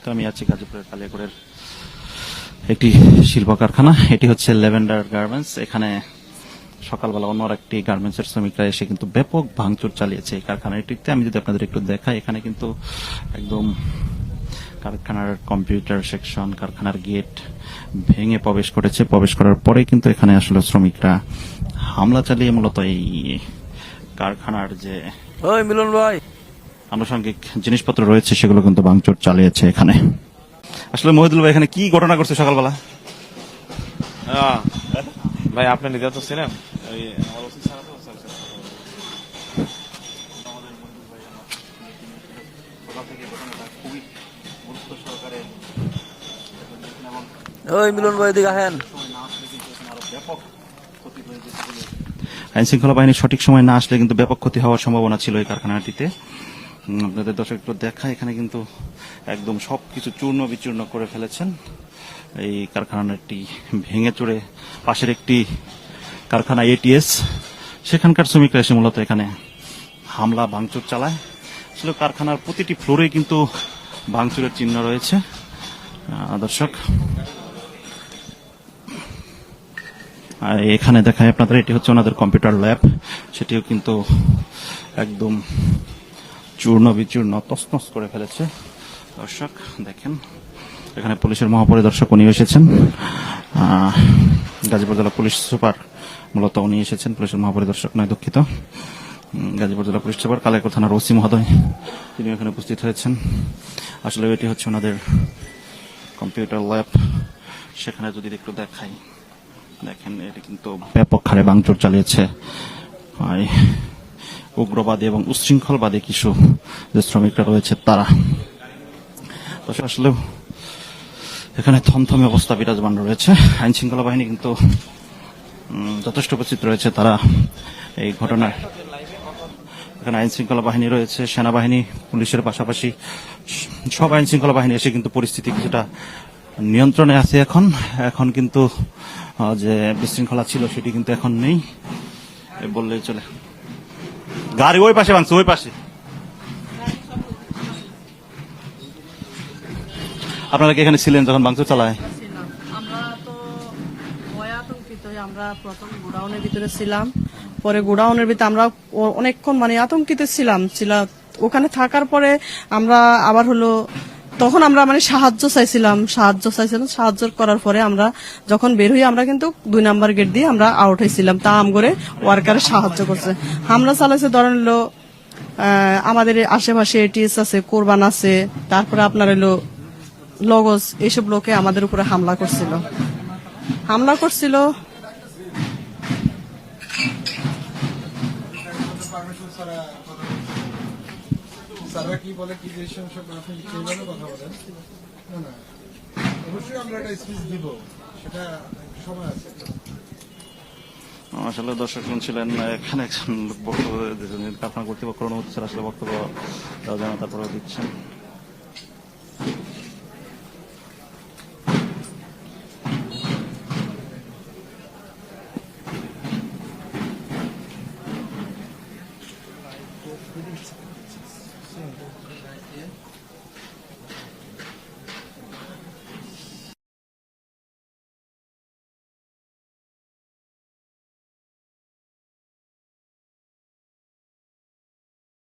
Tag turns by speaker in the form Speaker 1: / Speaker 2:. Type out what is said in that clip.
Speaker 1: তো আমি আছি গাজীপুরের কালিয়াকৈরের একটি শিল্প কারখানা। এটি হচ্ছে ল্যাভেন্ডার গার্মেন্টস। এখানে সকালবেলা অন্য একটি গার্মেন্টসের শ্রমিকরা এসে কিন্তু ব্যাপক ভাঙচুর চালিয়েছে এই কারখানাটিতে। আমি যদি আপনাদের একটু দেখাই, এখানে কিন্তু একদম কারখানার কম্পিউটার সেকশন, কারখানার গেট ভেঙে প্রবেশ করেছে। প্রবেশ করার পরে কিন্তু এখানে আসলে শ্রমিকরা হামলা চালিয়ে মূলত এই কারখানার যে
Speaker 2: মিলন ভাই
Speaker 1: আনুষঙ্গিক জিনিসপত্র রয়েছে সেগুলো কিন্তু ভাঙচুর চালিয়েছে এখানে। আসলে মহিদুল ভাই, এখানে কি ঘটনা করছে সকালবেলা?
Speaker 2: ভাই আপনি নিজে তো ছিলেন মিলন ভাই দিকে আহেন।
Speaker 1: আইন শৃঙ্খলা বাহিনী সঠিক সময় না আসলে কিন্তু ব্যাপক ক্ষতি হওয়ার সম্ভাবনা ছিল এই কারখানাটিতে। আপনাদের দর্শক একটু দেখা, এখানে কিন্তু একদম সবকিছু চূর্ণ বিচূর্ণ করে ফেলেছেন। এই কারখানাটি ভেঙে চড়ে পাশের একটি কারখানা এটিএস, সেখানকার শ্রমিকরা এসে মূলত এখানে হামলা ভাঙচুর চালায়। আসলে কারখানার প্রতিটি ফ্লোরে কিন্তু ভাঙচুরের চিহ্ন রয়েছে। দর্শক, আর এখানে দেখায় আপনাদের, এটি হচ্ছে ওনাদের কম্পিউটার ল্যাব, সেটিও কিন্তু একদম চূর্ণ বিচূর্ণ তছনছ করে ফেলেছে। দর্শক দেখেন, এখানে পুলিশের মহাপরিদর্শক উনি এসেছেন, গাজীপুর জেলা পুলিশ সুপার মূলত উনি এসেছেন, পুলিশের মহাপরিদর্শক নয়, দুঃখিত, গাজীপুর জেলা পুলিশ সুপার কালিয়াকৈর থানার ওসি মহোদয়, তিনি এখানে উপস্থিত হয়েছেন। আসলে এটি হচ্ছে ওনাদের কম্পিউটার ল্যাব। সেখানে যদি একটু দেখাই, দেখেন এটি কিন্তু ব্যাপক হারে ভাঙচুর চালিয়েছে উগ্রবাদী এবং উচ্ছৃঙ্খলবাদী কিছু যে শ্রমিকরা রয়েছে তারা। আসলে এখানে থমথমে অবস্থা বিরাজমান রয়েছে। আইন শৃঙ্খলা বাহিনী কিন্তু যথেষ্ট উপস্থিত রয়েছে। তারা এই ঘটনায়, এখানে আইন শৃঙ্খলা বাহিনী রয়েছে, সেনাবাহিনী, পুলিশের পাশাপাশি সব আইন শৃঙ্খলা বাহিনী এসে কিন্তু পরিস্থিতি কিছুটা নিয়ন্ত্রণে আছে। এখন কিন্তু যে বিশৃঙ্খলা ছিল সেটি কিন্তু এখন নেই বললেই চলে। গাড়ি ওই পাশে ভাঙছে, ওই পাশে। আপনারা কি এখানে ছিলেন যখন ভাঙচুর চালায়?
Speaker 3: আমরা তো ভয়ে আতঙ্কিত। আমরা প্রথম গোডাউনের ভিতরে ছিলাম, পরে গোডাউনের ভিতরে আমরা অনেকক্ষণ আতঙ্কিত ছিলাম। ওখানে থাকার পরে আমরা আবার তখন আমরা সাহায্য চাইছিলাম। সাহায্য করার পরে আমরা যখন বের হই, আমরা কিন্তু 2 নাম্বার গেট দিয়ে আমরা আউট হয়েছিলাম। তা করে ওয়ার্কারে সাহায্য করছে, হামলা চালাইছে। ধরেন আমাদের আশেপাশে এটিএস আছে, কোরবান আছে, তারপরে আপনার লগজ, এইসব লোকে আমাদের উপরে হামলা করছিল।
Speaker 1: আসলে দর্শক শুনছিলেন, এখানে একজন বক্তব্য কারখানা কর্তৃপক্ষ অনুমতি ছাড়া আসলে বক্তব্য দেওয়া যায় না, তারপরে দিচ্ছেন।